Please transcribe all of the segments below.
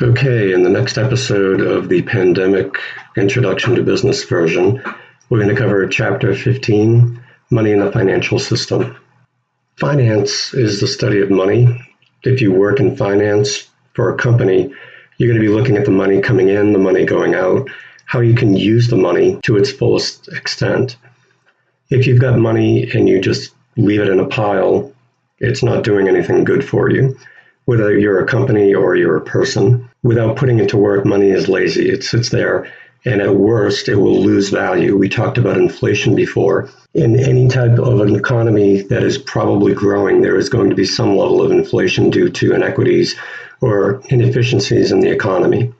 Okay, in the next episode of the Pandemic Introduction to Business version, we're going to cover Chapter 15, Money in the Financial System. Finance is the study of money. If you work in finance for a company, you're going to be looking at the money coming in, the money going out, how you can use the money to its fullest extent. If you've got money and you just leave it in a pile, it's not doing anything good for you. Whether you're a company or you're a person, without putting it to work, money is lazy. It sits there, and at worst, it will lose value. We talked about inflation before. In any type of an economy that is probably growing, there is going to be some level of inflation due to inequities or inefficiencies in the economy.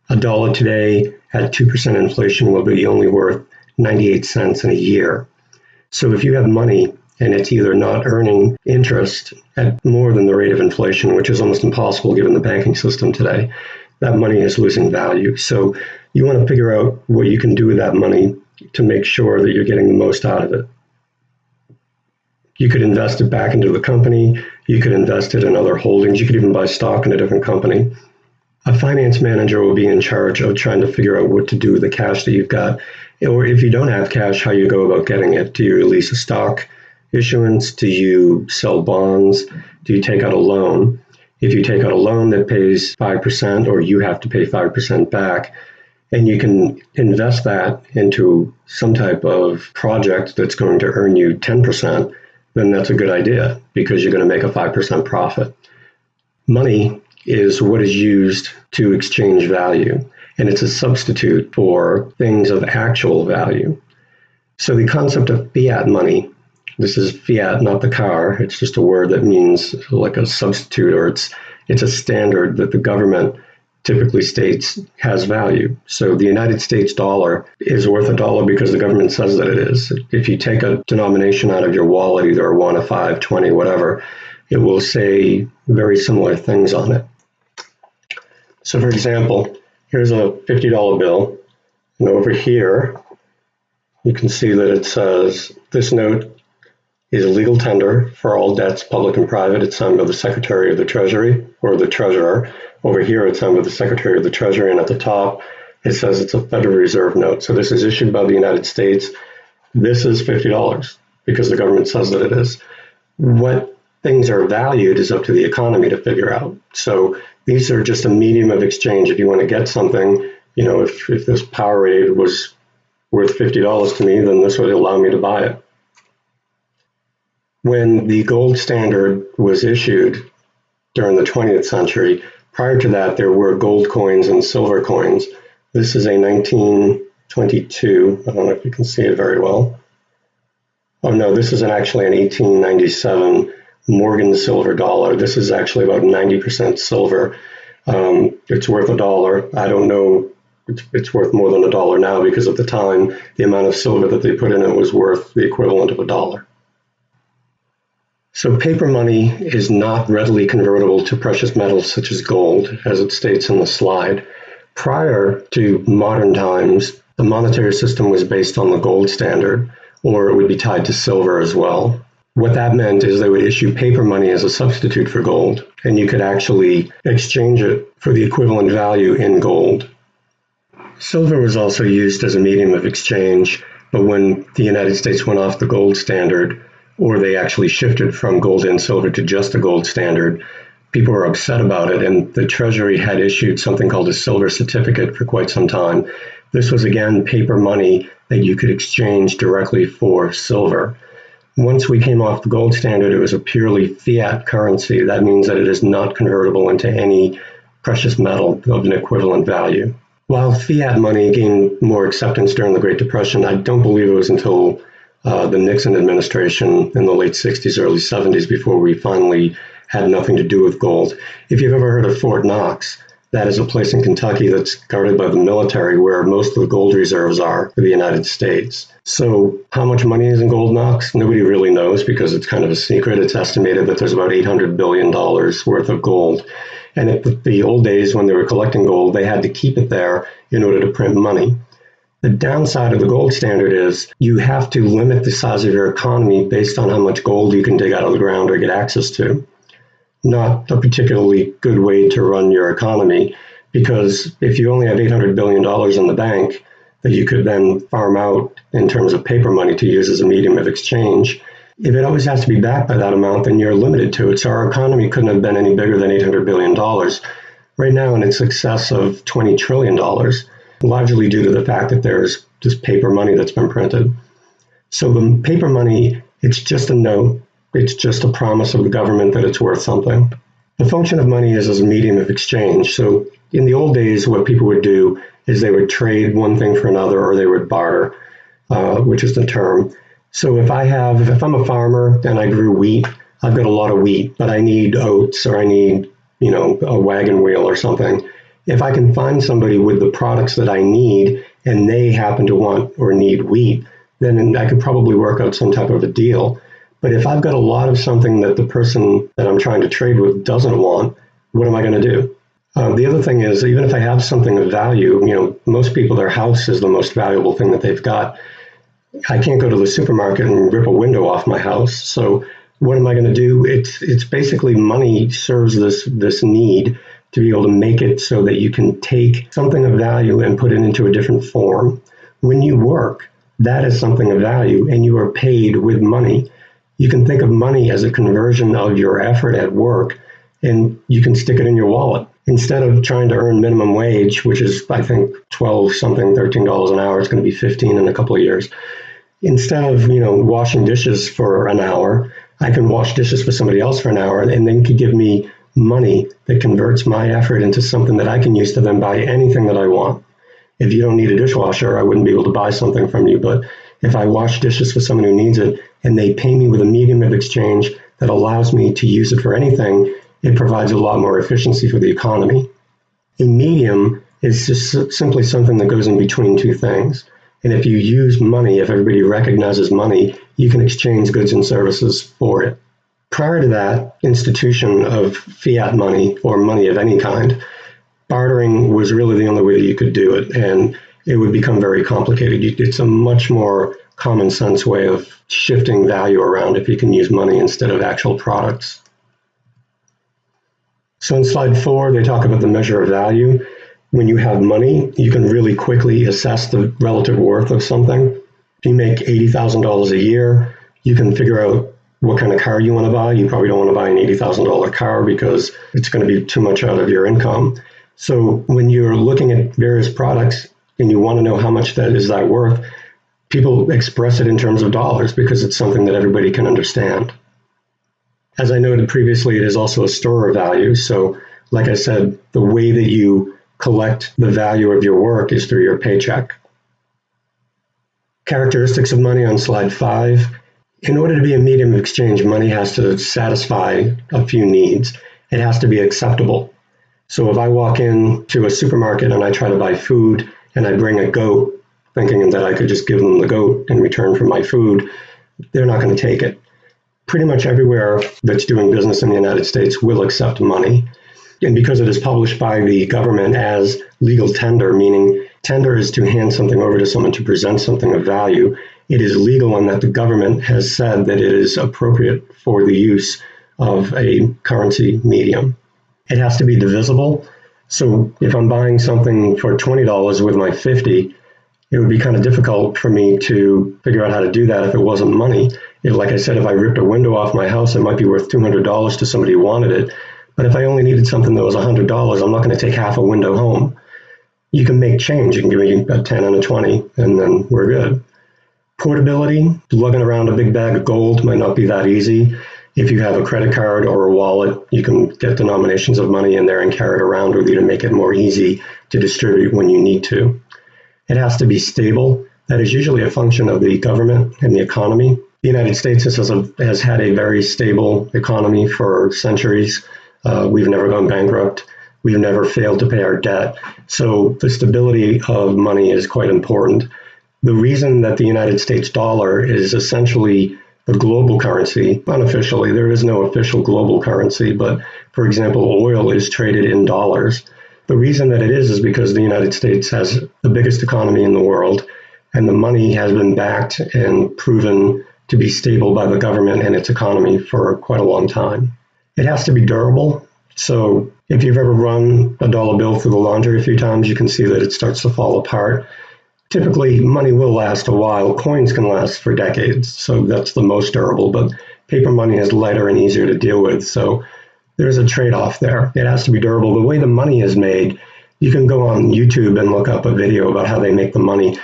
A dollar today at 2% inflation will be only worth 98 cents in a year. So if you have money and it's either not earning interest at more than the rate of inflation, which is almost impossible given the banking system today, that money is losing value. So you want to figure out what you can do with that money to make sure that you're getting the most out of it. You could invest it back into the company. You could invest it in other holdings. You could even buy stock in a different company. A finance manager will be in charge of trying to figure out what to do with the cash that you've got. Or if you don't have cash, how you go about getting it. Do you release a stock issuance? Do you sell bonds? Do you take out a loan? If you take out a loan that pays 5%, or you have to pay 5% back, and you can invest that into some type of project that's going to earn you 10%, then that's a good idea because you're going to make a 5% profit. Money is what is used to exchange value, and it's a substitute for things of actual value. So the concept of fiat money, this is fiat, not the car. It's just a word that means like a substitute, or it's a standard that the government typically states has value. So the United States dollar is worth $1 because the government says that it is. If you take a denomination out of your wallet, either a 1, a 5, 20, whatever, it will say very similar things on it. So for example, here's a $50 bill, and over here, you can see that it says, this note is a legal tender for all debts, public and private. It's signed by the Secretary of the Treasury or the Treasurer. Over here, it's signed by the Secretary of the Treasury, and at the top, it says it's a Federal Reserve note. So this is issued by the United States. This is $50 because the government says that it is. What things are valued is up to the economy to figure out. So these are just a medium of exchange. If you want to get something, if this Powerade was worth $50 to me, then this would allow me to buy it. When the gold standard was issued during the 20th century, prior to that, there were gold coins and silver coins. This is a 1922. I don't know if you can see it very well. Oh no, this is actually an 1897 Morgan silver dollar. This is actually about 90% silver. It's worth $1. I don't know. It's worth more than $1 now because at the time, the amount of silver that they put in it was worth the equivalent of $1. So paper money is not readily convertible to precious metals such as gold, as it states in the slide. Prior to modern times, the monetary system was based on the gold standard, or it would be tied to silver as well. What that meant is they would issue paper money as a substitute for gold, and you could actually exchange it for the equivalent value in gold. Silver was also used as a medium of exchange, but when the United States went off the gold standard, or they actually shifted from gold and silver to just the gold standard, people were upset about it, and the Treasury had issued something called a silver certificate for quite some time. This was, again, paper money that you could exchange directly for silver. Once we came off the gold standard, it was a purely fiat currency. That means that it is not convertible into any precious metal of an equivalent value. While fiat money gained more acceptance during the Great Depression, I don't believe it was until the Nixon administration in the late 60s, early 70s, before we finally had nothing to do with gold. If you've ever heard of Fort Knox, that is a place in Kentucky that's guarded by the military where most of the gold reserves are for the United States. So how much money is in Gold Knox? Nobody really knows because it's kind of a secret. It's estimated that there's about $800 billion worth of gold. And in the old days when they were collecting gold, they had to keep it there in order to print money. The downside of the gold standard is you have to limit the size of your economy based on how much gold you can dig out of the ground or get access to. not a particularly good way to run your economy, because if you only have $800 billion in the bank that you could then farm out in terms of paper money to use as a medium of exchange, if it always has to be backed by that amount, then you're limited to it. So our economy couldn't have been any bigger than $800 billion. Right now, in its excess of $20 trillion, largely due to the fact that there's just paper money that's been printed. So the paper money, it's just a note. It's just a promise of the government that it's worth something. The function of money is as a medium of exchange. So in the old days, what people would do is they would trade one thing for another, or they would barter, which is the term. So if I'm a farmer and I grew wheat, I've got a lot of wheat, but I need oats, or I need, a wagon wheel or something. If I can find somebody with the products that I need and they happen to want or need wheat, then I could probably work out some type of a deal. But if I've got a lot of something that the person that I'm trying to trade with doesn't want, what am I going to do? The other thing is, even if I have something of value, most people, their house is the most valuable thing that they've got. I can't go to the supermarket and rip a window off my house. So what am I going to do? It's basically money serves this need to be able to make it so that you can take something of value and put it into a different form. When you work, that is something of value, and you are paid with money. You can think of money as a conversion of your effort at work, and you can stick it in your wallet. Instead of trying to earn minimum wage, which is, I think, $13 an hour, it's going to be 15 in a couple of years. Instead of, washing dishes for an hour, I can wash dishes for somebody else for an hour, and then could give me money that converts my effort into something that I can use to then buy anything that I want. If you don't need a dishwasher, I wouldn't be able to buy something from you. But if I wash dishes for someone who needs it and they pay me with a medium of exchange that allows me to use it for anything, it provides a lot more efficiency for the economy. A medium is just simply something that goes in between two things. And if you use money, if everybody recognizes money, you can exchange goods and services for it. Prior to that institution of fiat money or money of any kind, bartering was really the only way that you could do it, and it would become very complicated. It's a much more common sense way of shifting value around if you can use money instead of actual products. So in slide 4, they talk about the measure of value. When you have money, you can really quickly assess the relative worth of something. If you make $80,000 a year, you can figure out what kind of car you want to buy. You probably don't want to buy an $80,000 car because it's going to be too much out of your income. So when you're looking at various products and you want to know how much that is worth, people express it in terms of dollars because it's something that everybody can understand. As I noted previously, it is also a store of value. So like I said, the way that you collect the value of your work is through your paycheck. Characteristics of money on slide 5. In order to be a medium of exchange, money has to satisfy a few needs. It has to be acceptable. So if I walk into a supermarket and I try to buy food and I bring a goat, thinking that I could just give them the goat in return for my food, they're not going to take it. Pretty much everywhere that's doing business in the United States will accept money. And because it is published by the government as legal tender, meaning tender is to hand something over to someone to present something of value, it is legal in that the government has said that it is appropriate for the use of a currency medium. It has to be divisible. So if I'm buying something for $20 with my 50, it would be kind of difficult for me to figure out how to do that if it wasn't money. Like I said, if I ripped a window off my house, it might be worth $200 to somebody who wanted it. But if I only needed something that was $100, I'm not going to take half a window home. You can make change. You can give me a 10 and a 20, and then we're good. Portability, lugging around a big bag of gold might not be that easy. If you have a credit card or a wallet, you can get denominations of money in there and carry it around with you to make it more easy to distribute when you need to. It has to be stable. That is usually a function of the government and the economy. The United States has had a very stable economy for centuries. We've never gone bankrupt. We've never failed to pay our debt. So the stability of money is quite important. The reason that the United States dollar is essentially the global currency, unofficially, there is no official global currency, but for example, oil is traded in dollars. The reason that it is because the United States has the biggest economy in the world, and the money has been backed and proven to be stable by the government and its economy for quite a long time. It has to be durable. So if you've ever run a dollar bill through the laundry a few times, you can see that it starts to fall apart. Typically, money will last a while. Coins can last for decades, so that's the most durable, but paper money is lighter and easier to deal with. So there's a trade-off there. It has to be durable. The way the money is made, you can go on YouTube and look up a video about how they make the money.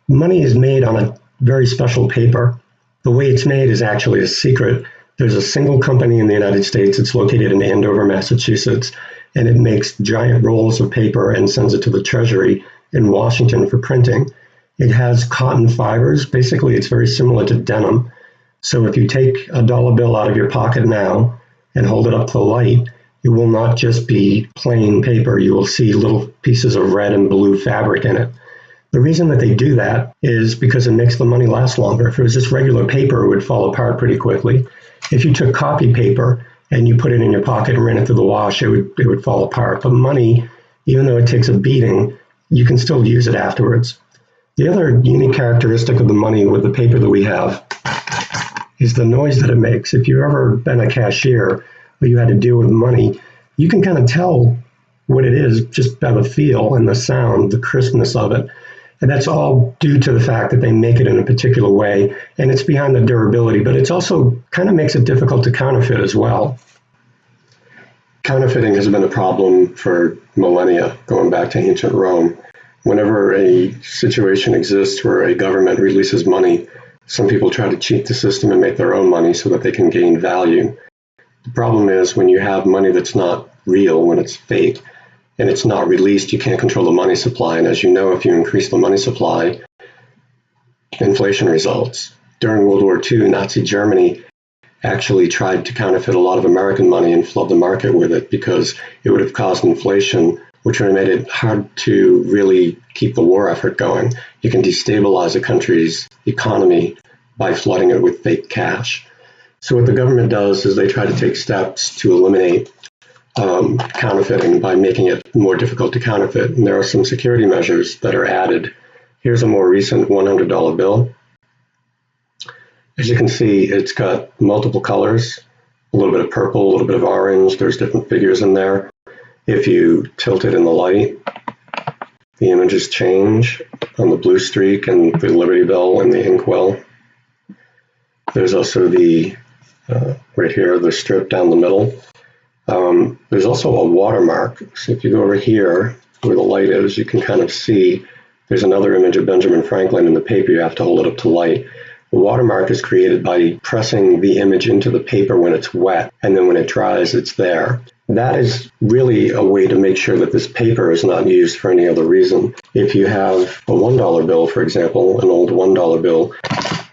Money is made on a very special paper. The way it's made is actually a secret. There's a single company in the United States. It's located in Andover, Massachusetts, and it makes giant rolls of paper and sends it to the Treasury in Washington for printing. It has cotton fibers. Basically, it's very similar to denim. So if you take a dollar bill out of your pocket now and hold it up to the light, it will not just be plain paper. You will see little pieces of red and blue fabric in it. The reason that they do that is because it makes the money last longer. If it was just regular paper, it would fall apart pretty quickly. If you took copy paper and you put it in your pocket and ran it through the wash, it would fall apart. But money, even though it takes a beating, you can still use it afterwards. The other unique characteristic of the money with the paper that we have is the noise that it makes. If you've ever been a cashier or you had to deal with money, you can kind of tell what it is just by the feel and the sound, the crispness of it. And that's all due to the fact that they make it in a particular way, and it's behind the durability, but it's also kind of makes it difficult to counterfeit as well. Counterfeiting has been a problem for millennia, going back to ancient Rome. Whenever a situation exists where a government releases money, some people try to cheat the system and make their own money so that they can gain value. The problem is when you have money that's not real, when it's fake, and it's not released, you can't control the money supply. And as you know, if you increase the money supply, inflation results. During World War II, Nazi Germany actually tried to counterfeit a lot of American money and flood the market with it because it would have caused inflation, which would have made it hard to really keep the war effort going. You can destabilize a country's economy by flooding it with fake cash. So what the government does is they try to take steps to eliminate counterfeiting by making it more difficult to counterfeit. And there are some security measures that are added. Here's a more recent $100 bill. As you can see, it's got multiple colors, a little bit of purple, a little bit of orange. There's different figures in there. If you tilt it in the light, the images change on the blue streak and the Liberty Bell and the inkwell. There's also the, right here, the strip down the middle. There's also a watermark. So if you go over here where the light is, you can kind of see there's another image of Benjamin Franklin in the paper. You have to hold it up to light. The watermark is created by pressing the image into the paper when it's wet, and then when it dries, it's there. That is really a way to make sure that this paper is not used for any other reason. If you have a $1 bill, for example, an old $1 bill,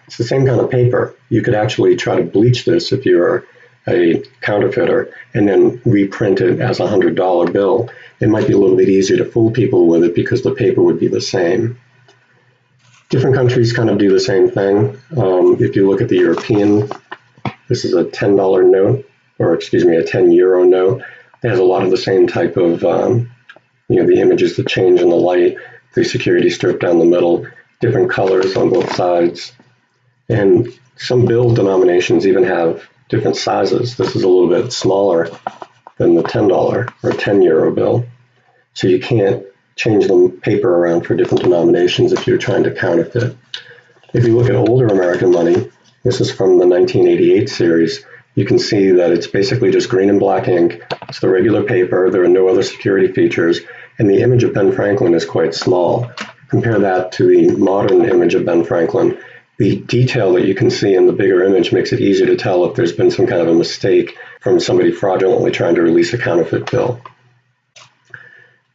it's the same kind of paper. You could actually try to bleach this if you're a counterfeiter and then reprint it as a $100 bill. It might be a little bit easier to fool people with it because the paper would be the same. Different countries kind of do the same thing. If you look at the European, this is a $10 note, or excuse me, a 10 euro note. It has a lot of the same type of, the images that change in the light, the security strip down the middle, different colors on both sides. And some bill denominations even have different sizes. This is a little bit smaller than the $10 or 10 euro bill. So you can't change the paper around for different denominations if you're trying to counterfeit. If you look at older American money, this is from the 1988 series, you can see that it's basically just green and black ink. It's the regular paper. There are no other security features. And the image of Ben Franklin is quite small. Compare that to the modern image of Ben Franklin. The detail that you can see in the bigger image makes it easier to tell if there's been some kind of a mistake from somebody fraudulently trying to release a counterfeit bill.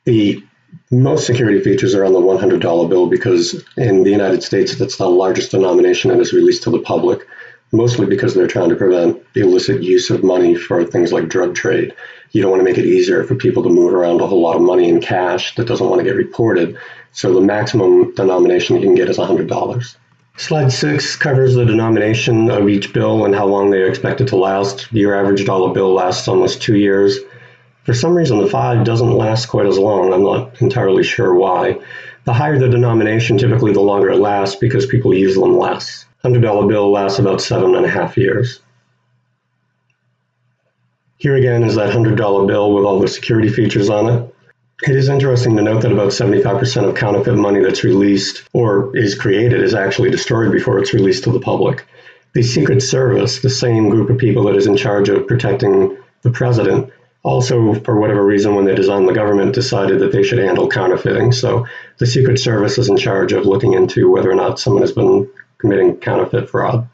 The most security features are on the $100 bill because in the United States, that's the largest denomination that is released to the public, mostly because they're trying to prevent the illicit use of money for things like drug trade. You don't want to make it easier for people to move around a whole lot of money in cash that doesn't want to get reported. So the maximum denomination you can get is $100. Slide 6 covers the denomination of each bill and how long they are expected to last. Your average dollar bill lasts almost 2 years. For some reason, the 5 doesn't last quite as long. I'm not entirely sure why. The higher the denomination, typically the longer it lasts because people use them less. $100 bill lasts about 7.5 years. Here again is that $100 bill with all the security features on it. It is interesting to note that about 75% of counterfeit money that's released or is created is actually destroyed before it's released to the public. The Secret Service, the same group of people that is in charge of protecting the president, also, for whatever reason, when they designed the government, decided that they should handle counterfeiting. So the Secret Service is in charge of looking into whether or not someone has been committing counterfeit fraud.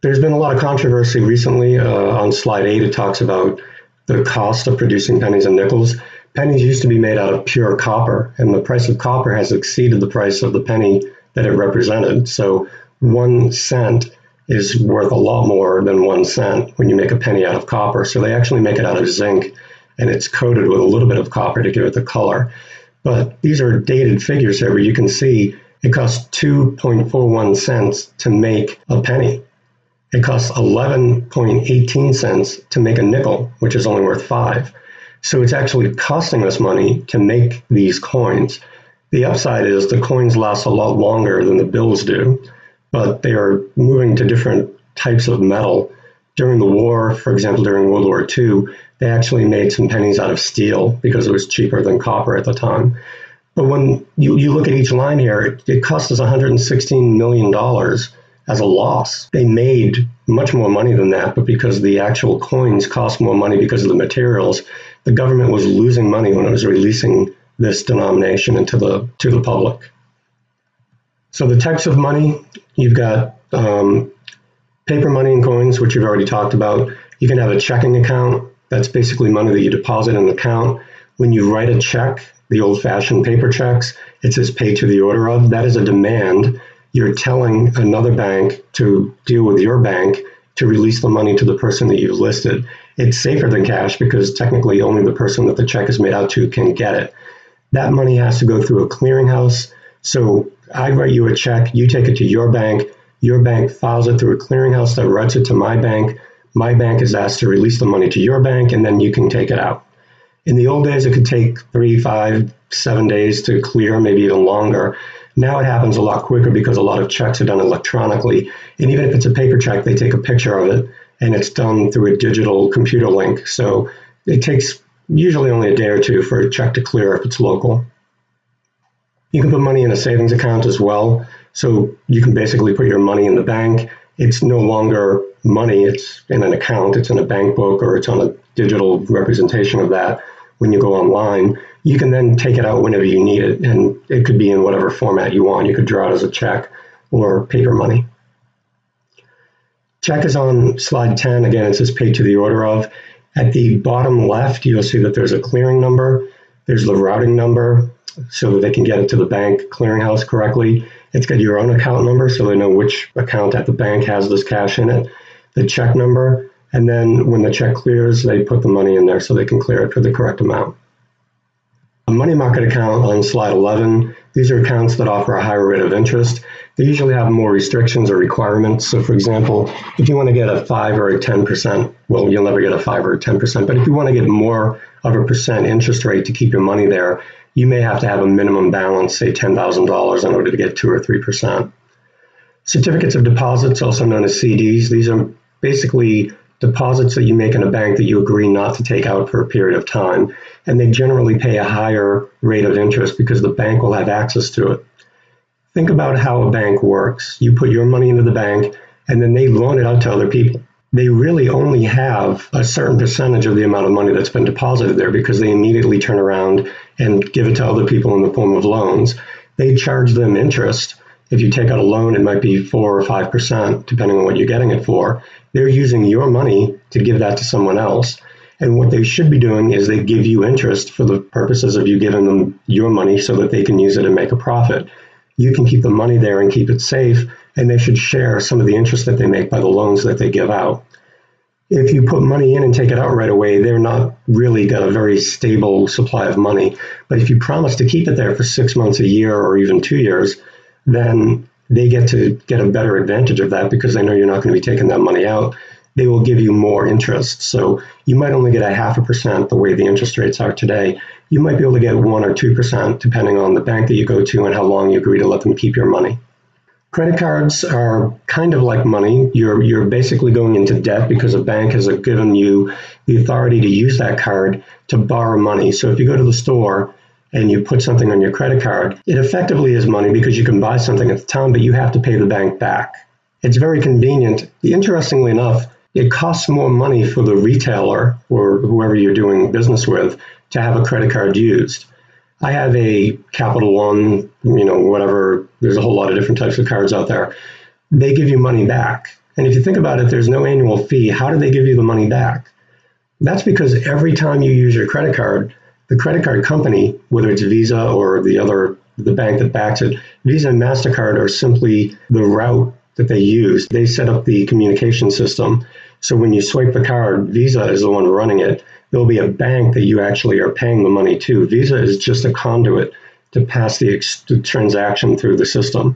There's been a lot of controversy recently. On slide 8, it talks about the cost of producing pennies and nickels. Pennies used to be made out of pure copper, and the price of copper has exceeded the price of the penny that it represented. So 1 cent is worth a lot more than 1 cent when you make a penny out of copper. So they actually make it out of zinc, and it's coated with a little bit of copper to give it the color. But these are dated figures here, where you can see it costs 2.41 cents to make a penny. It costs 11.18 cents to make a nickel, which is only worth 5. So it's actually costing us money to make these coins. The upside is the coins last a lot longer than the bills do, but they are moving to different types of metal. During the war, for example, during World War II, they actually made some pennies out of steel because it was cheaper than copper at the time. But when you look at each line here, it cost us $116 million as a loss. They made much more money than that, but because the actual coins cost more money because of the materials, the government was losing money when it was releasing this denomination to the public. So the types of money, you've got paper money and coins, which you've already talked about. You can have a checking account. That's basically money that you deposit in an account. When you write a check, the old-fashioned paper checks, it says pay to the order of. That is a demand. You're telling another bank to deal with your bank to release the money to the person that you've listed. It's safer than cash because technically only the person that the check is made out to can get it. That money has to go through a clearinghouse. So I write you a check, you take it to your bank files it through a clearinghouse that writes it to my bank is asked to release the money to your bank, and then you can take it out. In the old days, it could take 3, 5, 7 days to clear, maybe even longer. Now it happens a lot quicker because a lot of checks are done electronically. And even if it's a paper check, they take a picture of it, and it's done through a digital computer link. So it takes usually only a day or two for a check to clear if it's local. You can put money in a savings account as well. So you can basically put your money in the bank. It's no longer money, it's in an account, it's in a bank book, or it's on a digital representation of that when you go online. You can then take it out whenever you need it, and it could be in whatever format you want. You could draw it as a check or paper money. Check is on slide 10. Again, it says pay to the order of. At the bottom left, you'll see that there's a clearing number. There's the routing number so that they can get it to the bank clearinghouse correctly. It's got your own account number so they know which account at the bank has this cash in it, the check number, and then when the check clears, they put the money in there so they can clear it for the correct amount. A money market account on slide 11, these are accounts that offer a higher rate of interest. They usually have more restrictions or requirements. So for example, if you want to get a 5 or a 10%, well, you'll never get a 5 or a 10%, but if you want to get more of a percent interest rate to keep your money there, you may have to have a minimum balance, say $10,000, in order to get 2 or 3%. Certificates of deposits, also known as CDs, these are basically deposits that you make in a bank that you agree not to take out for a period of time. And they generally pay a higher rate of interest because the bank will have access to it. Think about how a bank works. You put your money into the bank, and then they loan it out to other people. They really only have a certain percentage of the amount of money that's been deposited there because they immediately turn around and give it to other people in the form of loans. They charge them interest. If you take out a loan, it might be 4 or 5%, depending on what you're getting it for. They're using your money to give that to someone else. And what they should be doing is they give you interest for the purposes of you giving them your money so that they can use it and make a profit. You can keep the money there and keep it safe, and they should share some of the interest that they make by the loans that they give out. If you put money in and take it out right away, they're not really got a very stable supply of money. But if you promise to keep it there for 6 months, a year, or even 2 years, then they get to get a better advantage of that because they know you're not going to be taking that money out. They will give you more interest. So you might only get a 0.5% the way the interest rates are today. You might be able to get 1 or 2% depending on the bank that you go to and how long you agree to let them keep your money. Credit cards are kind of like money. You're basically going into debt because a bank has given you the authority to use that card to borrow money. So if you go to the store and you put something on your credit card, it effectively is money because you can buy something at the time, but you have to pay the bank back. It's very convenient. Interestingly enough, it costs more money for the retailer or whoever you're doing business with to have a credit card used. I have a Capital One, whatever. There's a whole lot of different types of cards out there. They give you money back. And if you think about it, there's no annual fee. How do they give you the money back? That's because every time you use your credit card, the credit card company, whether it's Visa or the bank that backs it, Visa and MasterCard are simply the route that they use. They set up the communication system. So when you swipe the card, Visa is the one running it. There'll be a bank that you actually are paying the money to. Visa is just a conduit to pass the transaction through the system.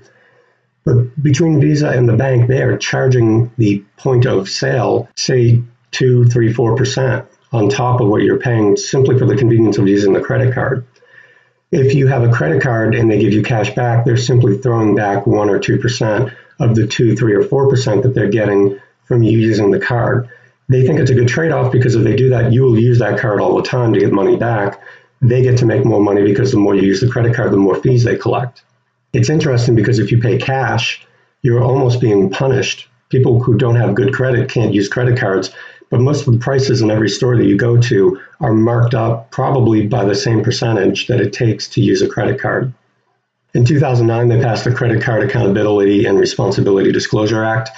But between Visa and the bank, they are charging the point of sale, say 2, 3, 4% on top of what you're paying simply for the convenience of using the credit card. If you have a credit card and they give you cash back, they're simply throwing back 1 or 2% of the 2, 3, or 4% that they're getting from you using the card. They think it's a good trade-off because if they do that, you will use that card all the time to get money back. They get to make more money because the more you use the credit card, the more fees they collect. It's interesting because if you pay cash, you're almost being punished. People who don't have good credit can't use credit cards, but most of the prices in every store that you go to are marked up probably by the same percentage that it takes to use a credit card. In 2009, they passed the Credit Card Accountability and Responsibility Disclosure Act.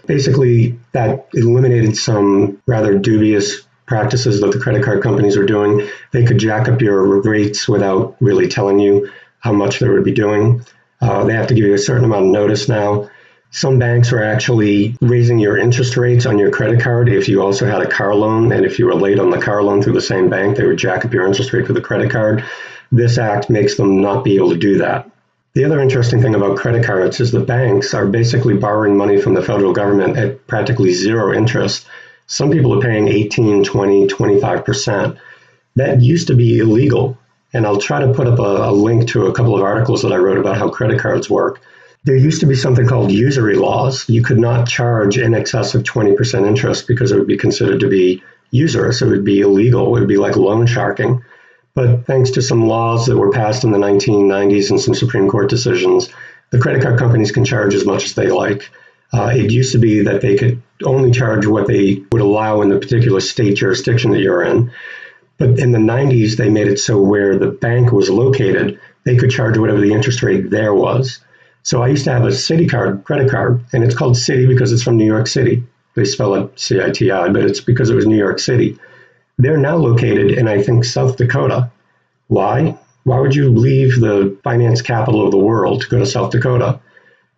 Basically, that eliminated some rather dubious practices that the credit card companies were doing. They could jack up your rates without really telling you how much they would be doing. They have to give you a certain amount of notice now. Some banks are actually raising your interest rates on your credit card if you also had a car loan, and if you were late on the car loan through the same bank, they would jack up your interest rate for the credit card. This act makes them not be able to do that. The other interesting thing about credit cards is the banks are basically borrowing money from the federal government at practically zero interest. Some people are paying 18, 20, 25%. That used to be illegal. And I'll try to put up a link to a couple of articles that I wrote about how credit cards work. There used to be something called usury laws. You could not charge in excess of 20% interest because it would be considered to be usurious. It would be illegal. It would be like loan sharking. But thanks to some laws that were passed in the 1990s and some Supreme Court decisions, the credit card companies can charge as much as they like. It used to be that they could only charge what they would allow in the particular state jurisdiction that you're in. But in the 90s, they made it so where the bank was located, they could charge whatever the interest rate there was. So I used to have a Citi credit card, and it's called Citi because it's from New York City. They spell it C-I-T-I, but it's because it was New York City. They're now located in, I think, South Dakota. Why? Why would you leave the finance capital of the world to go to South Dakota?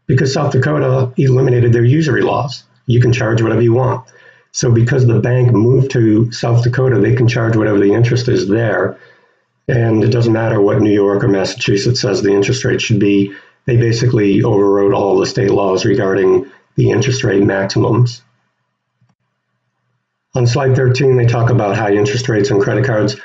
Because South Dakota eliminated their usury laws. You can charge whatever you want. So because the bank moved to South Dakota, they can charge whatever the interest is there. And it doesn't matter what New York or Massachusetts says the interest rate should be. They basically overrode all the state laws regarding the interest rate maximums. On slide 13, they talk about high interest rates on credit cards.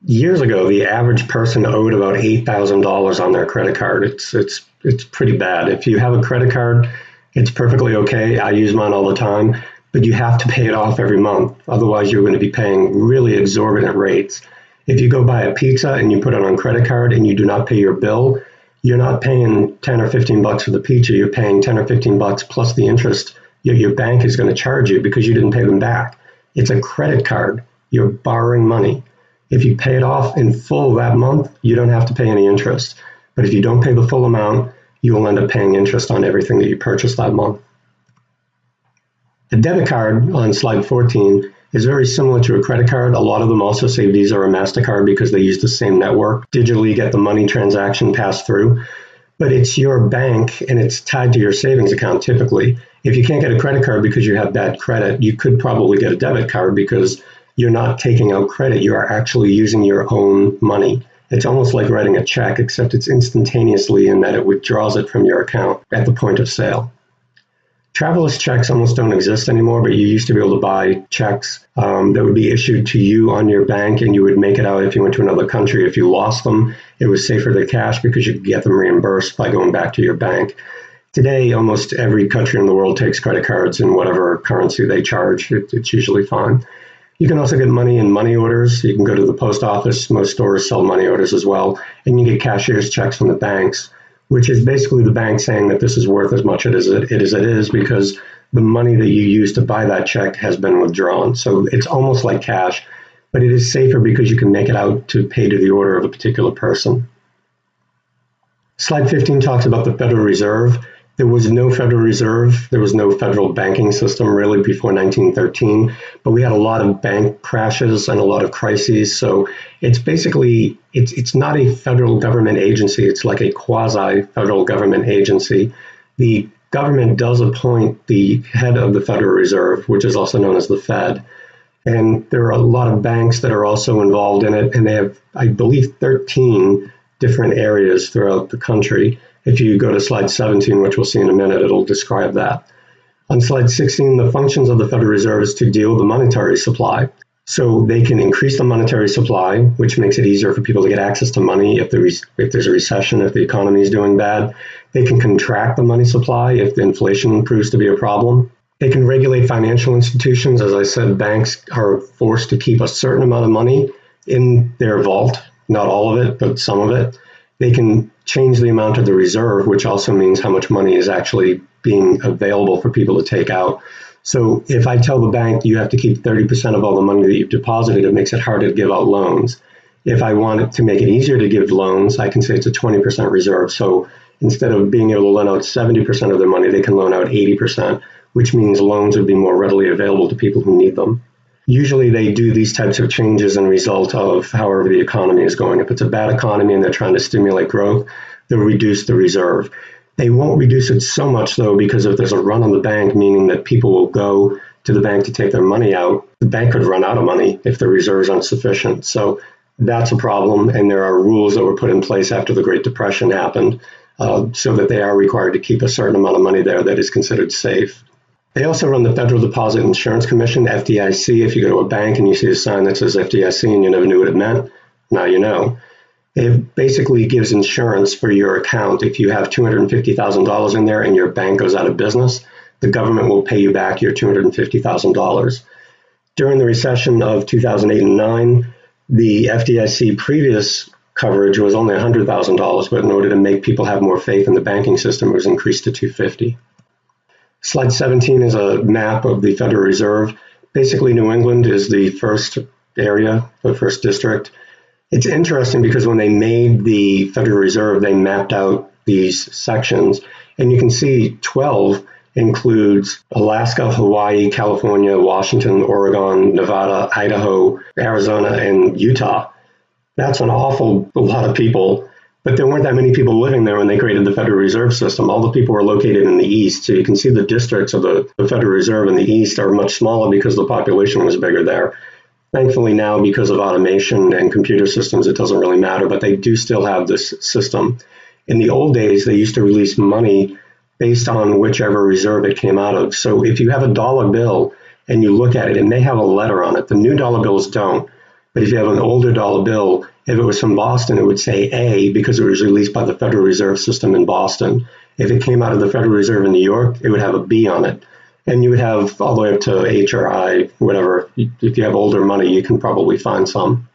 Years ago, the average person owed about $8,000 on their credit card. It's pretty bad. If you have a credit card, it's perfectly okay. I use mine all the time, but you have to pay it off every month. Otherwise, you're going to be paying really exorbitant rates. If you go buy a pizza and you put it on credit card and you do not pay your bill, you're not paying 10 or 15 bucks for the pizza. You're paying 10 or 15 bucks plus the interest your bank is going to charge you because you didn't pay them back. It's a credit card. You're borrowing money. If you pay it off in full that month, you don't have to pay any interest. But if you don't pay the full amount, you will end up paying interest on everything that you purchased that month. The debit card on slide 14 is very similar to a credit card. A lot of them also say Visa or MasterCard because they use the same network. Digitally get the money transaction passed through. But it's your bank and it's tied to your savings account typically. If you can't get a credit card because you have bad credit, you could probably get a debit card because you're not taking out credit. You are actually using your own money. It's almost like writing a check, except it's instantaneously in that it withdraws it from your account at the point of sale. Traveler's checks almost don't exist anymore, but you used to be able to buy checks that would be issued to you on your bank, and you would make it out if you went to another country. If you lost them, it was safer than cash because you could get them reimbursed by going back to your bank. Today, almost every country in the world takes credit cards in whatever currency they charge. It's usually fine. You can also get money in money orders. You can go to the post office. Most stores sell money orders as well. And you get cashier's checks from the banks, which is basically the bank saying that this is worth as much as it is because the money that you use to buy that check has been withdrawn. So it's almost like cash, but it is safer because you can make it out to pay to the order of a particular person. Slide 15 talks about the Federal Reserve. There was no Federal Reserve. There was no federal banking system really before 1913, but we had a lot of bank crashes and a lot of crises. So it's basically, it's not a federal government agency. It's like a quasi-federal government agency. The government does appoint the head of the Federal Reserve, which is also known as the Fed. And there are a lot of banks that are also involved in it, and they have, I believe, 13 different areas throughout the country. If you go to slide 17, which we'll see in a minute, it'll describe that. On slide 16, the functions of the Federal Reserve is to deal with the monetary supply. So they can increase the monetary supply, which makes it easier for people to get access to money if there's a recession, if the economy is doing bad. They can contract the money supply if the inflation proves to be a problem. They can regulate financial institutions. As I said, banks are forced to keep a certain amount of money in their vault, not all of it, but some of it. They can change the amount of the reserve, which also means how much money is actually being available for people to take out. So if I tell the bank you have to keep 30% of all the money that you've deposited, it makes it harder to give out loans. If I want it to make it easier to give loans, I can say it's a 20% reserve. So instead of being able to loan out 70% of their money, they can loan out 80%, which means loans would be more readily available to people who need them. Usually they do these types of changes in result of however the economy is going. If it's a bad economy and they're trying to stimulate growth, they'll reduce the reserve. They won't reduce it so much, though, because if there's a run on the bank, meaning that people will go to the bank to take their money out, the bank could run out of money if the reserves aren't sufficient. So that's a problem, and there are rules that were put in place after the Great Depression happened so that they are required to keep a certain amount of money there that is considered safe. They also run the Federal Deposit Insurance Commission, FDIC. If you go to a bank and you see a sign that says FDIC and you never knew what it meant, now you know. It basically gives insurance for your account. If you have $250,000 in there and your bank goes out of business, the government will pay you back your $250,000. During the recession of 2008 and 9, the FDIC previous coverage was only $100,000, but in order to make people have more faith in the banking system, it was increased to $250,000. Slide 17 is a map of the Federal Reserve. Basically, New England is the first area, the first district. It's interesting because when they made the Federal Reserve, they mapped out these sections, and you can see 12 includes Alaska, Hawaii, California, Washington, Oregon, Nevada, Idaho, Arizona, and Utah. That's an awful lot of people. But there weren't that many people living there when they created the Federal Reserve System. All the people were located in the East. So you can see the districts of the Federal Reserve in the East are much smaller because the population was bigger there. Thankfully now, because of automation and computer systems, it doesn't really matter, but they do still have this system. In the old days, they used to release money based on whichever reserve it came out of. So if you have a dollar bill and you look at it, it may have a letter on it. The new dollar bills don't. But if you have an older dollar bill, if it was from Boston, it would say A because it was released by the Federal Reserve System in Boston. If it came out of the Federal Reserve in New York, it would have a B on it. And you would have all the way up to H or I, whatever. If you have older money, you can probably find some.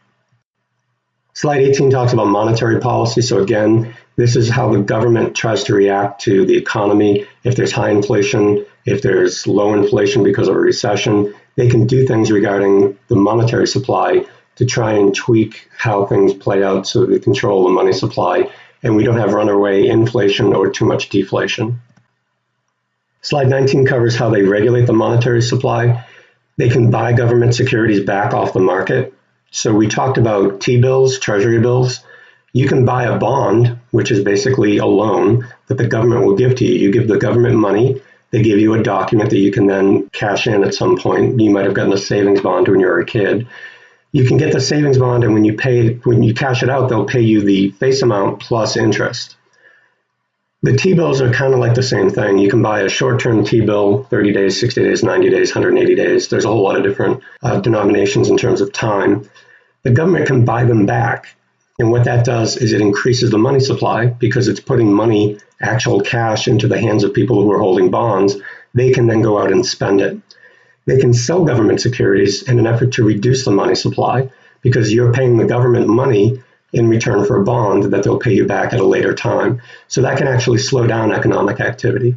Slide 18 talks about monetary policy. So again, this is how the government tries to react to the economy. If there's high inflation, if there's low inflation because of a recession, they can do things regarding the monetary supply to try and tweak how things play out so that they control the money supply and we don't have runaway inflation or too much deflation. Slide 19 covers how they regulate the monetary supply. They can buy government securities back off the market. So we talked about T-bills, treasury bills. You can buy a bond, which is basically a loan that the government will give to you. You give the government money, they give you a document that you can then cash in at some point. You might have gotten a savings bond when you were a kid. You can get the savings bond, and when you cash it out, they'll pay you the face amount plus interest. The T-bills are kind of like the same thing. You can buy a short-term T-bill, 30 days, 60 days, 90 days, 180 days. There's a whole lot of different denominations in terms of time. The government can buy them back. And what that does is it increases the money supply because it's putting money, actual cash, into the hands of people who are holding bonds. They can then go out and spend it. They can sell government securities in an effort to reduce the money supply because you're paying the government money in return for a bond that they'll pay you back at a later time. So that can actually slow down economic activity.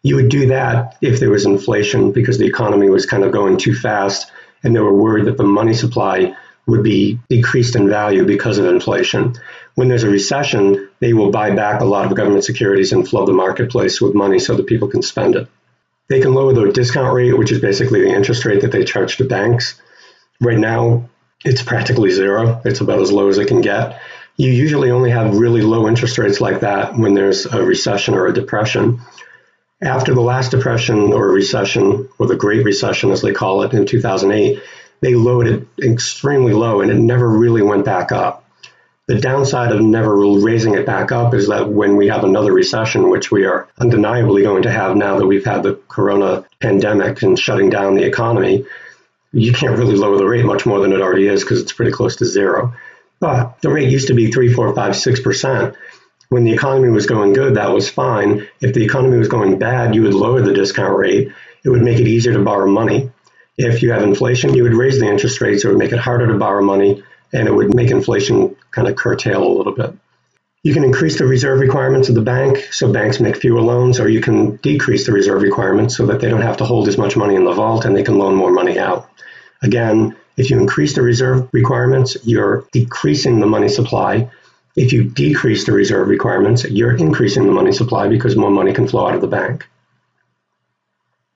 You would do that if there was inflation because the economy was kind of going too fast and they were worried that the money supply would be decreased in value because of inflation. When there's a recession, they will buy back a lot of government securities and flood the marketplace with money so that people can spend it. They can lower their discount rate, which is basically the interest rate that they charge to banks. Right now, it's practically zero. It's about as low as it can get. You usually only have really low interest rates like that when there's a recession or a depression. After the last depression or recession, or the Great Recession as they call it in 2008, they lowered it extremely low and it never really went back up. The downside of never raising it back up is that when we have another recession, which we are undeniably going to have now that we've had the corona pandemic and shutting down the economy, you can't really lower the rate much more than it already is because it's pretty close to zero. But the rate used to be 3, 4, 5, 6%. When the economy was going good, that was fine. If the economy was going bad, you would lower the discount rate. It would make it easier to borrow money. If you have inflation, you would raise the interest rates. It would make it harder to borrow money, and it would make inflation kind of curtail a little bit. You can increase the reserve requirements of the bank, so banks make fewer loans, or you can decrease the reserve requirements so that they don't have to hold as much money in the vault and they can loan more money out. Again, if you increase the reserve requirements, you're decreasing the money supply. If you decrease the reserve requirements, you're increasing the money supply because more money can flow out of the bank.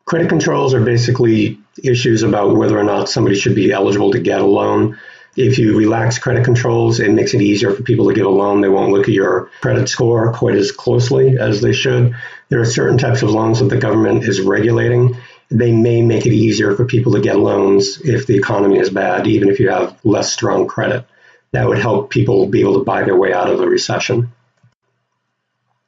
Credit controls are basically issues about whether or not somebody should be eligible to get a loan. If you relax credit controls, it makes it easier for people to get a loan. They won't look at your credit score quite as closely as they should. There are certain types of loans that the government is regulating. They may make it easier for people to get loans if the economy is bad, even if you have less strong credit. That would help people be able to buy their way out of a recession.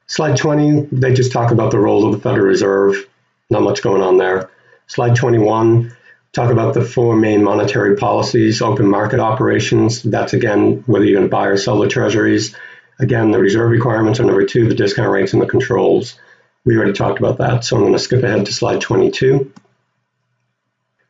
Slide 20, they just talk about the role of the Federal Reserve. Not much going on there. Slide 21, talk about the 4 main monetary policies, open market operations. That's, again, whether you're going to buy or sell the treasuries. Again, the reserve requirements are number 2, the discount rates and the controls. We already talked about that, so I'm going to skip ahead to slide 22.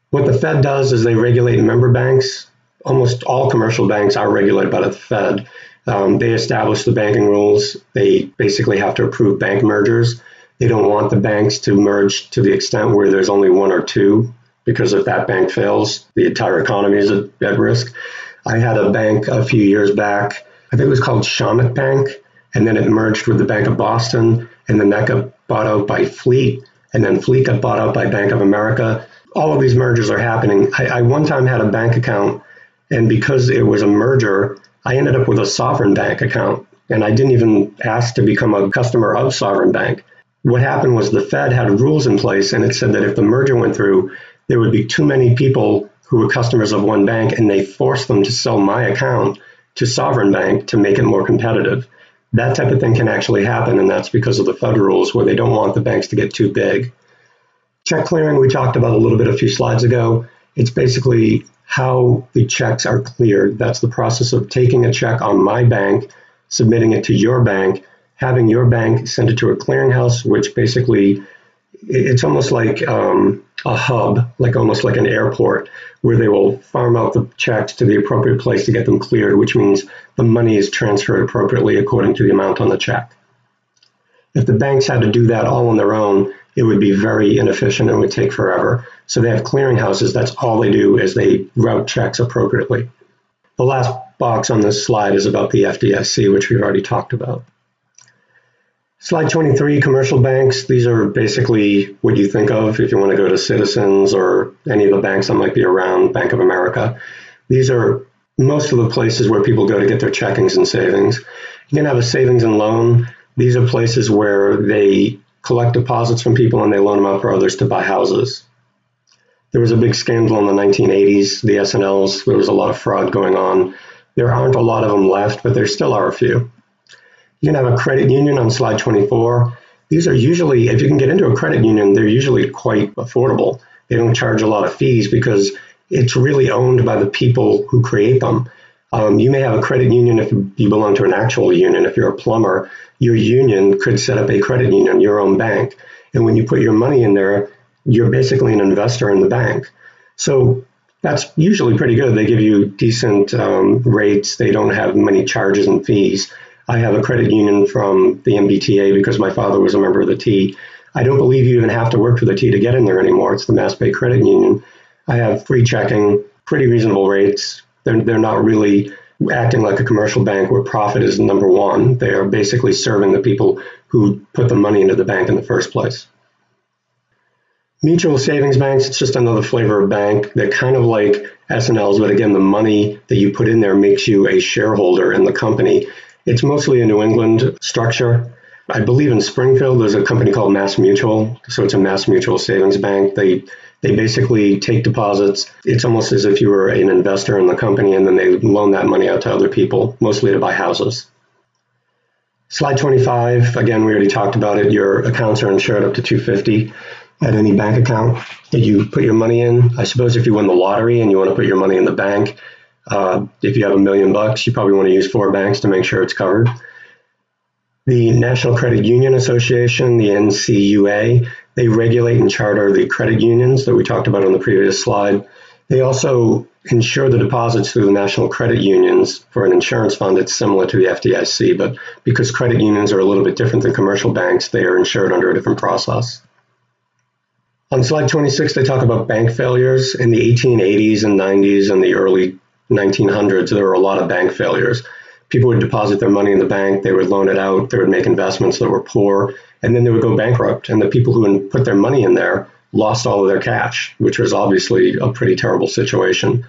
What the Fed does is they regulate member banks. Almost all commercial banks are regulated by the Fed. They establish the banking rules. They basically have to approve bank mergers. They don't want the banks to merge to the extent where there's only 1 or 2, because if that bank fails, the entire economy is at risk. I had a bank a few years back, I think it was called Shamit Bank, and then it merged with the Bank of Boston, and then that got bought out by Fleet, and then Fleet got bought out by Bank of America. All of these mergers are happening. I one time had a bank account, and because it was a merger, I ended up with a Sovereign Bank account, and I didn't even ask to become a customer of Sovereign Bank. What happened was the Fed had rules in place, and it said that if the merger went through, there would be too many people who were customers of one bank, and they forced them to sell my account to Sovereign Bank to make it more competitive. That type of thing can actually happen, and that's because of the Fed rules where they don't want the banks to get too big. Check clearing, we talked about a little bit a few slides ago. It's basically how the checks are cleared. That's the process of taking a check on my bank, submitting it to your bank, having your bank send it to a clearinghouse, which basically, it's almost like a hub, like almost like an airport, where they will farm out the checks to the appropriate place to get them cleared, which means the money is transferred appropriately according to the amount on the check. If the banks had to do that all on their own, it would be very inefficient and would take forever. So they have clearinghouses. That's all they do is they route checks appropriately. The last box on this slide is about the FDIC, which we've already talked about. Slide 23, commercial banks. These are basically what you think of if you want to go to Citizens or any of the banks that might be around, Bank of America. These are most of the places where people go to get their checkings and savings. You can have a savings and loan. These are places where they collect deposits from people and they loan them out for others to buy houses. There was a big scandal in the 1980s, the S&Ls. There was a lot of fraud going on. There aren't a lot of them left, but there still are a few. You can have a credit union on slide 24. These are usually, if you can get into a credit union, they're usually quite affordable. They don't charge a lot of fees because it's really owned by the people who create them. You may have a credit union if you belong to an actual union. If you're a plumber, your union could set up a credit union, your own bank. And when you put your money in there, you're basically an investor in the bank. So that's usually pretty good. They give you decent rates. They don't have many charges and fees. I have a credit union from the MBTA because my father was a member of the T. I don't believe you even have to work for the T to get in there anymore. It's the Mass Bay Credit Union. I have free checking, pretty reasonable rates. They're not really acting like a commercial bank where profit is number one. They are basically serving the people who put the money into the bank in the first place. Mutual savings banks, it's just another flavor of bank. They're kind of like S&Ls, but again, the money that you put in there makes you a shareholder in the company. It's mostly a New England structure. I believe in Springfield, there's a company called Mass Mutual. So it's a Mass Mutual savings bank. They basically take deposits. It's almost as if you were an investor in the company, and then they loan that money out to other people, mostly to buy houses. Slide 25, again, we already talked about it. Your accounts are insured up to $250 at any bank account that you put your money in. I suppose if you win the lottery and you want to put your money in the bank, if you have $1 million, you probably want to use 4 banks to make sure it's covered. The National Credit Union Association, the NCUA, they regulate and charter the credit unions that we talked about on the previous slide. They also insure the deposits through the national credit unions for an insurance fund. It's similar to the FDIC, but because credit unions are a little bit different than commercial banks, they are insured under a different process. On slide 26, they talk about bank failures. In the 1880s and 90s and the early 1900s, there were a lot of bank failures. People would deposit their money in the bank, they would loan it out, they would make investments that were poor, and then they would go bankrupt. And the people who put their money in there lost all of their cash, which was obviously a pretty terrible situation.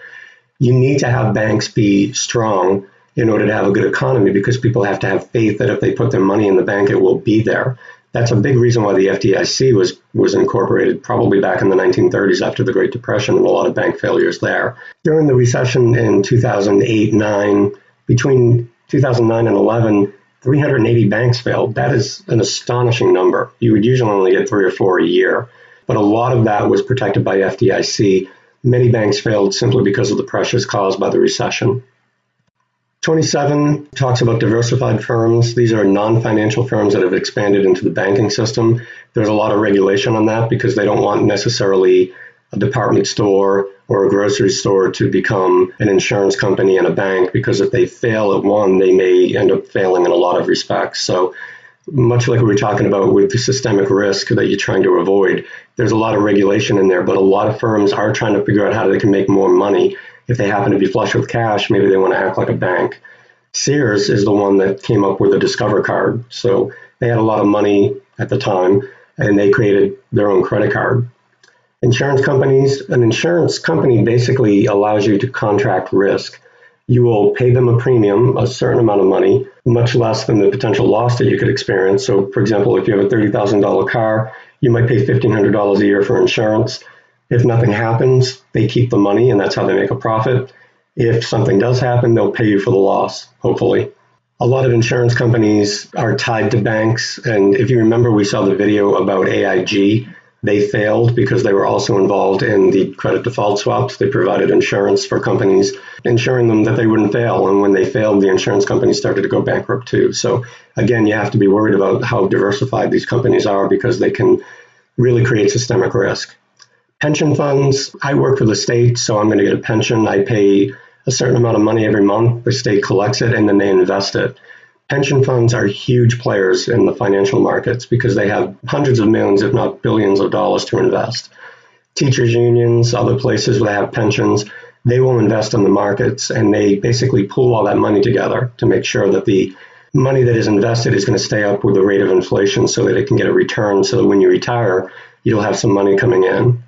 You need to have banks be strong in order to have a good economy because people have to have faith that if they put their money in the bank, it will be there. That's a big reason why the FDIC was incorporated probably back in the 1930s after the Great Depression and a lot of bank failures there. During the recession in 2008-9, between 2009 and 11, 380 banks failed. That is an astonishing number. You would usually only get 3 or 4 a year, but a lot of that was protected by FDIC. Many banks failed simply because of the pressures caused by the recession. 27 talks about diversified firms. These are non-financial firms that have expanded into the banking system. There's a lot of regulation on that because they don't want necessarily a department store or a grocery store to become an insurance company and a bank, because if they fail at one, they may end up failing in a lot of respects. So much like we were talking about with the systemic risk that you're trying to avoid, there's a lot of regulation in there, but a lot of firms are trying to figure out how they can make more money. If they happen to be flush with cash, maybe they want to act like a bank. Sears is the one that came up with the Discover card. So they had a lot of money at the time, and they created their own credit card. Insurance companies, an insurance company basically allows you to contract risk. You will pay them a premium, a certain amount of money, much less than the potential loss that you could experience. So, for example, if you have a $30,000 car, you might pay $1,500 a year for insurance. If nothing happens, they keep the money, and that's how they make a profit. If something does happen, they'll pay you for the loss, hopefully. A lot of insurance companies are tied to banks, and if you remember, we saw the video about AIG. They failed because they were also involved in the credit default swaps. They provided insurance for companies, ensuring them that they wouldn't fail. And when they failed, the insurance companies started to go bankrupt too. So again, you have to be worried about how diversified these companies are because they can really create systemic risk. Pension funds, I work for the state, so I'm going to get a pension. I pay a certain amount of money every month. The state collects it and then they invest it. Pension funds are huge players in the financial markets because they have hundreds of millions, if not billions of dollars to invest. Teachers unions, other places where they have pensions, they will invest in the markets and they basically pool all that money together to make sure that the money that is invested is going to stay up with the rate of inflation so that it can get a return so that when you retire, you'll have some money coming in.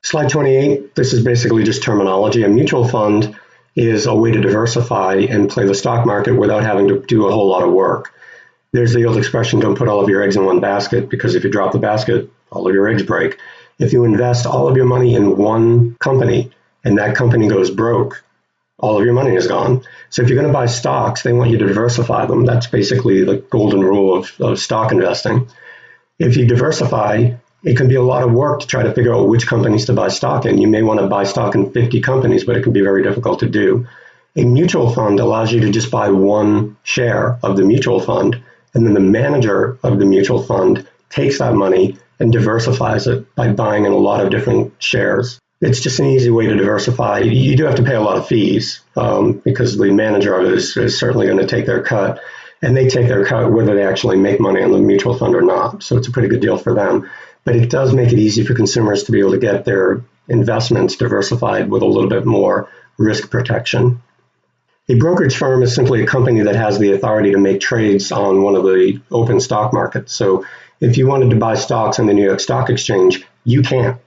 Slide 28, this is basically just terminology. A mutual fund is a way to diversify and play the stock market without having to do a whole lot of work. There's the old expression, don't put all of your eggs in one basket, because if you drop the basket, all of your eggs break. If you invest all of your money in one company and that company goes broke, all of your money is gone. So if you're going to buy stocks, they want you to diversify them. That's basically the golden rule of stock investing. If you diversify, it can be a lot of work to try to figure out which companies to buy stock in. You may want to buy stock in 50 companies, but it can be very difficult to do. A mutual fund allows you to just buy one share of the mutual fund, and then the manager of the mutual fund takes that money and diversifies it by buying in a lot of different shares. It's just an easy way to diversify. You do have to pay a lot of fees because the manager of it is certainly going to take their cut, and they take their cut whether they actually make money on the mutual fund or not. So it's a pretty good deal for them. But it does make it easy for consumers to be able to get their investments diversified with a little bit more risk protection. A brokerage firm is simply a company that has the authority to make trades on one of the open stock markets. So if you wanted to buy stocks on the New York Stock Exchange, you can't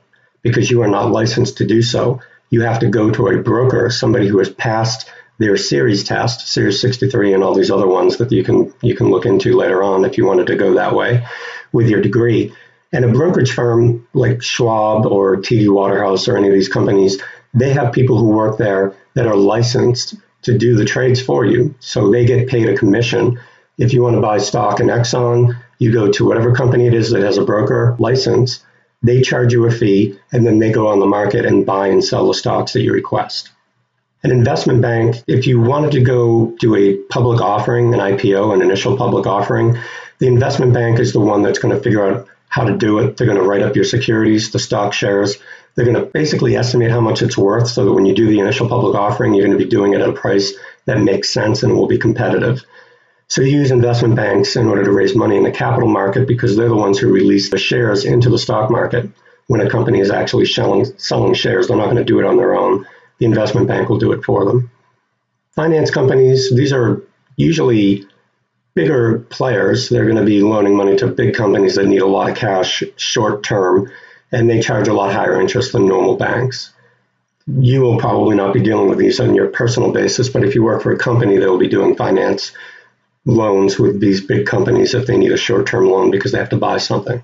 because you are not licensed to do so. You have to go to a broker, somebody who has passed their series test, Series 63 and all these other ones that you can look into later on if you wanted to go that way with your degree. And a brokerage firm like Schwab or TD Waterhouse or any of these companies, they have people who work there that are licensed to do the trades for you. So they get paid a commission. If you want to buy stock in Exxon, you go to whatever company it is that has a broker license, they charge you a fee, and then they go on the market and buy and sell the stocks that you request. An investment bank, if you wanted to go do a public offering, an IPO, an initial public offering, the investment bank is the one that's going to figure out how to do it. They're going to write up your securities, the stock shares. They're going to basically estimate how much it's worth so that when you do the initial public offering, you're going to be doing it at a price that makes sense and will be competitive. So you use investment banks in order to raise money in the capital market because they're the ones who release the shares into the stock market. When a company is actually selling shares, they're not going to do it on their own. The investment bank will do it for them. Finance companies, these are usually bigger players. They're going to be loaning money to big companies that need a lot of cash short term, and they charge a lot higher interest than normal banks. You will probably not be dealing with these on your personal basis, but if you work for a company, they will be doing finance loans with these big companies if they need a short-term loan because they have to buy something.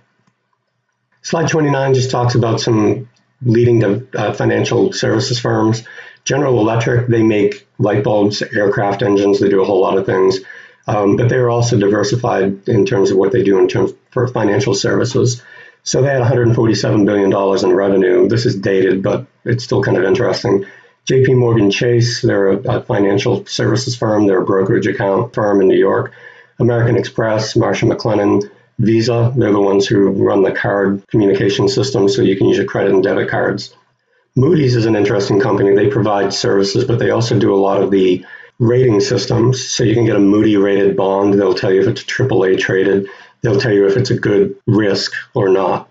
Slide 29 just talks about some leading financial services firms. General Electric, they make light bulbs, aircraft engines, they do a whole lot of things, but they're also diversified in terms of what they do in terms for financial services. So they had $147 billion in revenue. This is dated, but it's still kind of interesting. JP Morgan Chase, they're a financial services firm. They're a brokerage account firm in New York. American Express, Marsh & McLennan, Visa, they're the ones who run the card communication system so you can use your credit and debit cards. Moody's is an interesting company. They provide services, but they also do a lot of the rating systems. So you can get a Moody rated bond. They'll tell you if it's AAA traded. They'll tell you if it's a good risk or not.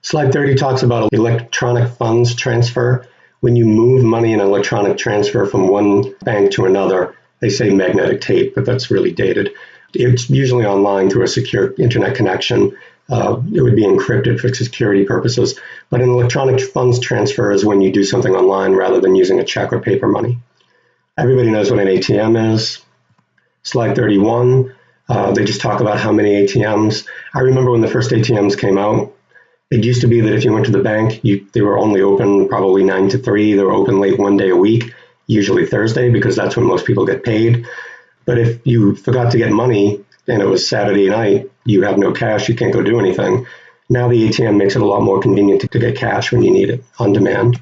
Slide 30 talks about electronic funds transfer. When you move money in electronic transfer from one bank to another, they say magnetic tape, but that's really dated. It's usually online through a secure internet connection. It would be encrypted for security purposes. But an electronic funds transfer is when you do something online rather than using a check or paper money. Everybody knows what an ATM is. Slide 31, they just talk about how many ATMs. I remember when the first ATMs came out, it used to be that if you went to the bank, they were only open probably 9 to 3. They were open late one day a week, usually Thursday, because that's when most people get paid. But if you forgot to get money and it was Saturday night, you have no cash, you can't go do anything. Now the ATM makes it a lot more convenient to get cash when you need it on demand.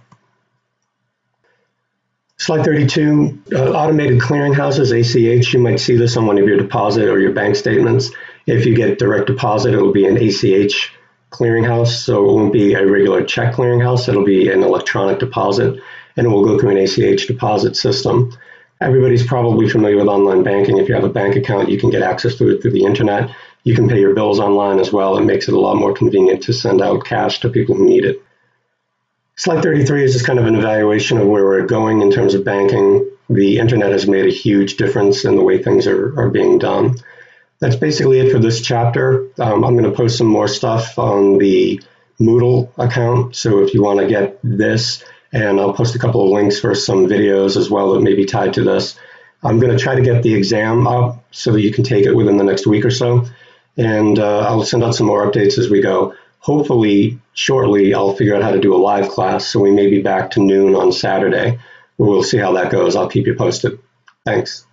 Slide 32, automated clearinghouses, ACH. You might see this on one of your deposit or your bank statements. If you get direct deposit, it'll be an ACH clearinghouse, so it won't be a regular check clearinghouse. It'll be an electronic deposit, and it will go through an ACH deposit system. Everybody's probably familiar with online banking. If you have a bank account, you can get access to it through the internet. You can pay your bills online as well. It makes it a lot more convenient to send out cash to people who need it. Slide 33 is just kind of an evaluation of where we're going in terms of banking. The internet has made a huge difference in the way things are being done. That's basically it for this chapter. I'm going to post some more stuff on the Moodle account. So if you want to get this, and I'll post a couple of links for some videos as well that may be tied to this. I'm going to try to get the exam up so that you can take it within the next week or so. And I'll send out some more updates as we go. Hopefully, shortly, I'll figure out how to do a live class. So we may be back to noon on Saturday. We'll see how that goes. I'll keep you posted. Thanks.